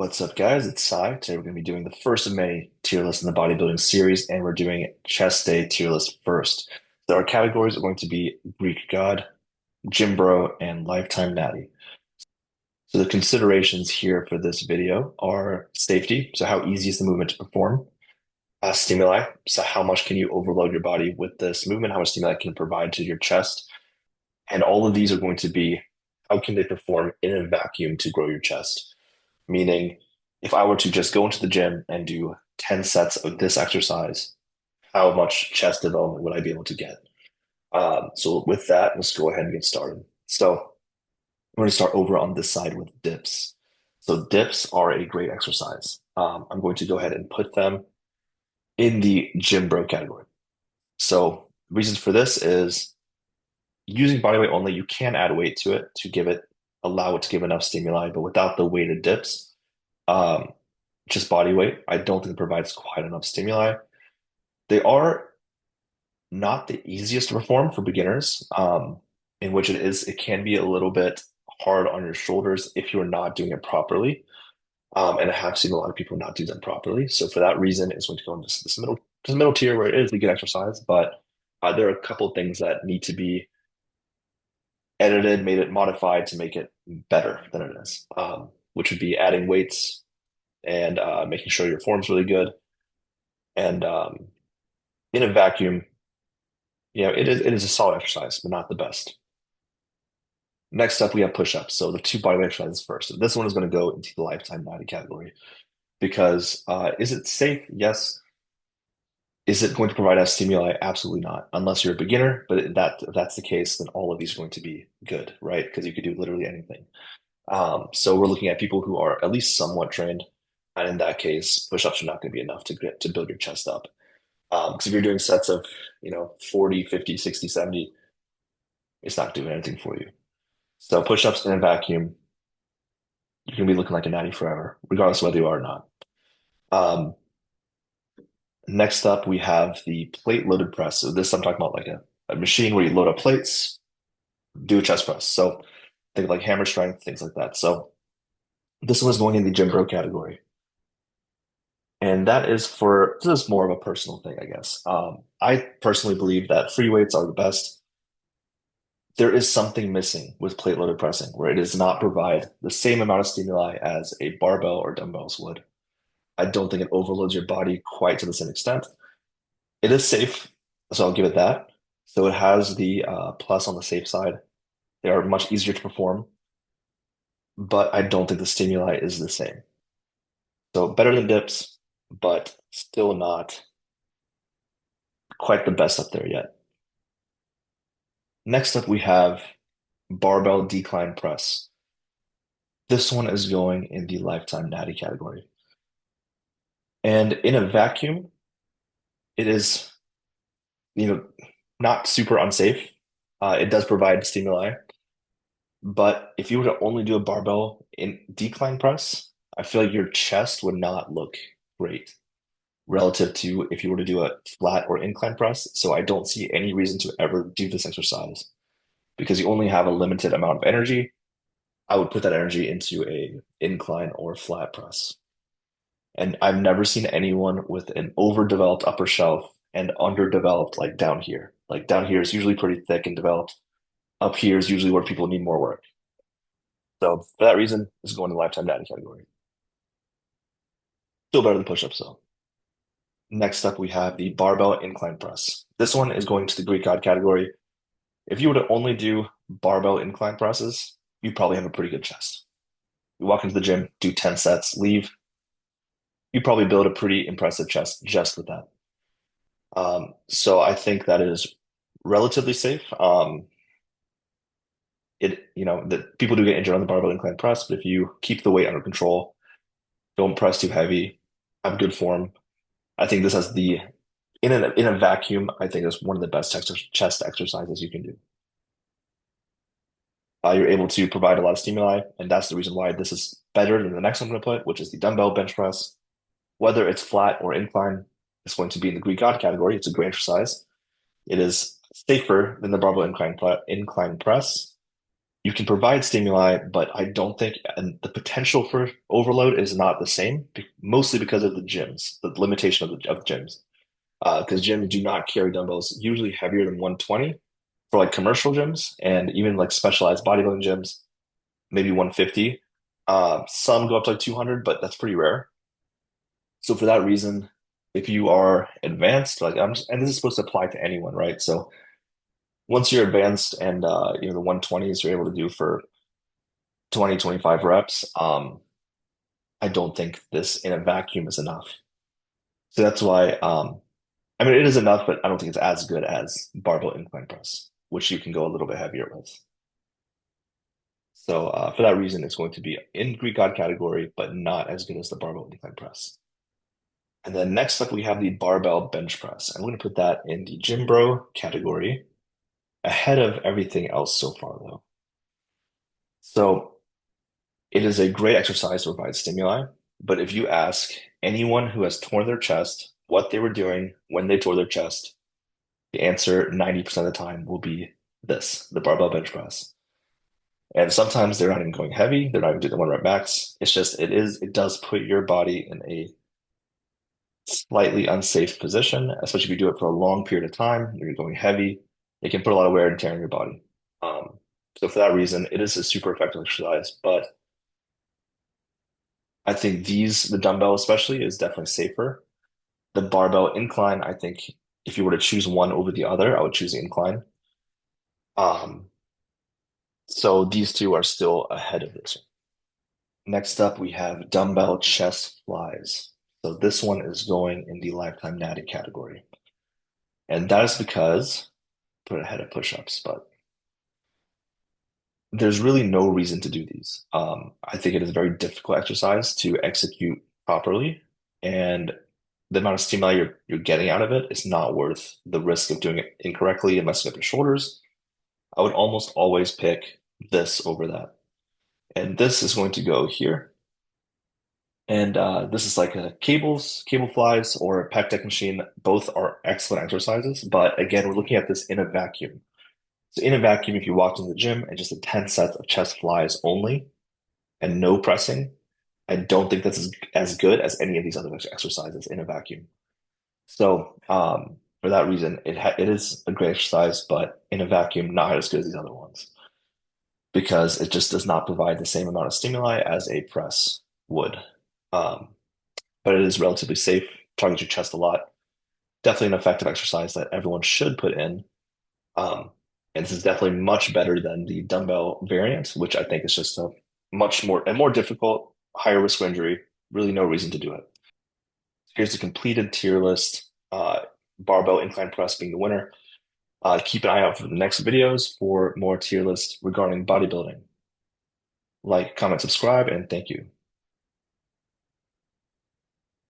What's up, guys? It's Sai. Today we're going to be doing the first of many tier lists in the bodybuilding series, and we're doing chest day tier list first. So our categories are going to be Greek God, Gym Bro, and Lifetime Natty. So the considerations here for this video are safety, so how easy is the movement to perform, stimuli, so how much can you overload your body with this movement, how much stimuli can it provide to your chest, and all of these are going to be how can they perform in a vacuum to grow your chest. Meaning, if I were to just go into the gym and do 10 sets of this exercise, how much chest development would I be able to get? So with that, let's go ahead and get started. So we're going to start over on this side with dips. So dips are a great exercise. I'm going to go ahead and put them in the gym bro category. So reasons for this is using body weight only, you can add weight to it to allow it to give enough stimuli, but without the weighted dips, um, just body weight, I don't think it provides quite enough stimuli. They are not the easiest to perform for beginners, in which it can be a little bit hard on your shoulders if you're not doing it properly. And I have seen a lot of people not do them properly. So for that reason, it's going to go into this middle tier where it is a good exercise, but there are a couple of things that need to be edited, made it modified to make it better than it is, which would be adding weights and making sure your form's really good. And in a vacuum, it is a solid exercise, but not the best. Next up, we have push-ups. So the two bodyweight exercises first. So this one is going to go into the lifetime body category because is it safe? Yes. Is it going to provide us stimuli? Absolutely not, unless you're a beginner. But if that's the case, then all of these are going to be good, right? Because you could do literally anything. So we're looking at people who are at least somewhat trained, and in that case, push-ups are not going to be enough to build your chest up. Because if you're doing sets of, 40, 50, 60, 70, it's not doing anything for you. So push-ups in a vacuum, you're gonna be looking like a natty forever, regardless of whether you are or not. Um, Next up, we have the plate loaded press. So this I'm talking about like a machine where you load up plates, do a chest press. So think like hammer strength, things like that. So this one is going in the gym bro category. And this is more of a personal thing, I guess. I personally believe that free weights are the best. There is something missing with plate loaded pressing where it does not provide the same amount of stimuli as a barbell or dumbbells would. I don't think it overloads your body quite to the same extent. It is safe, so I'll give it that. So it has the plus on the safe side. They are much easier to perform, but I don't think the stimuli is the same. So better than dips, but still not quite the best up there yet. Next up, we have barbell decline press. This one is going in the lifetime natty category. And in a vacuum, it is, you know, not super unsafe. It does provide stimuli, but if you were to only do a barbell in decline press, I feel like your chest would not look great relative to if you were to do a flat or incline press. So I don't see any reason to ever do this exercise because you only have a limited amount of energy. I would put that energy into a incline or flat press. And I've never seen anyone with an overdeveloped upper shelf and underdeveloped like down here. Like down here is usually pretty thick and developed. Up here is usually where people need more work. So for that reason, this is going to the lifetime data category. Still better than push-ups though. Next up, we have the barbell incline press. This one is going to the Greek God category. If you were to only do barbell incline presses, you probably have a pretty good chest. You walk into the gym, do 10 sets, leave, you probably build a pretty impressive chest just with that. So I think that is relatively safe. That people do get injured on the barbell incline press, but if you keep the weight under control, don't press too heavy, have good form, I think this has in a vacuum, I think it's one of the best chest exercises you can do. You're able to provide a lot of stimuli, and that's the reason why this is better than the next one I'm going to put, which is the dumbbell bench press. Whether it's flat or incline, it's going to be in the Greek God category. It's a great exercise. It is safer than the barbell incline press. You can provide stimuli, but I don't think, and the potential for overload is not the same, mostly because of the gyms, the limitation of the gyms. Because gyms do not carry dumbbells usually heavier than 120 for like commercial gyms and even like specialized bodybuilding gyms, maybe 150. Some go up to like 200, but that's pretty rare. So for that reason, if you are advanced, like and this is supposed to apply to anyone, right? So once you're advanced and the 120s you're able to do for 20, 25 reps, I don't think this in a vacuum is enough. So that's why I mean it is enough, but I don't think it's as good as barbell incline press, which you can go a little bit heavier with. So for that reason, it's going to be in Greek God category, but not as good as the barbell incline press. And then next up, we have the barbell bench press. I'm going to put that in the gym bro category ahead of everything else so far, though. So it is a great exercise to provide stimuli, but if you ask anyone who has torn their chest what they were doing when they tore their chest, the answer 90% of the time will be this, the barbell bench press. And sometimes they're not even going heavy, they're not even doing the one rep max. It's just it does put your body in a slightly unsafe position, especially if you do it for a long period of time, you're going heavy, it can put a lot of wear and tear on your body. So for that reason, it is a super effective exercise, but I think the dumbbell especially, is definitely safer. The barbell incline, I think if you were to choose one over the other, I would choose the incline. Um, so these two are still ahead of this. Next up, we have dumbbell chest flies. So this one is going in the lifetime natty category. And that is because, put it ahead of push-ups, but there's really no reason to do these. I think it is a very difficult exercise to execute properly, and the amount of stimuli you're getting out of it is not worth the risk of doing it incorrectly and messing up your shoulders. I would almost always pick this over that. And this is going to go here. And this is like a cable flies, or a pec deck machine. Both are excellent exercises, but again, we're looking at this in a vacuum. So in a vacuum, if you walked into the gym and just did 10 sets of chest flies only and no pressing, I don't think that's as good as any of these other exercises in a vacuum. So for that reason, it is a great exercise, but in a vacuum, not as good as these other ones because it just does not provide the same amount of stimuli as a press would. Um, but it is relatively safe, targets your chest a lot. Definitely an effective exercise that everyone should put in. Um, and this is definitely much better than the dumbbell variant, which I think is just a much more difficult, higher risk for injury. Really, no reason to do it. Here's the completed tier list. Barbell incline press being the winner. Keep an eye out for the next videos for more tier lists regarding bodybuilding. Like, comment, subscribe, and thank you.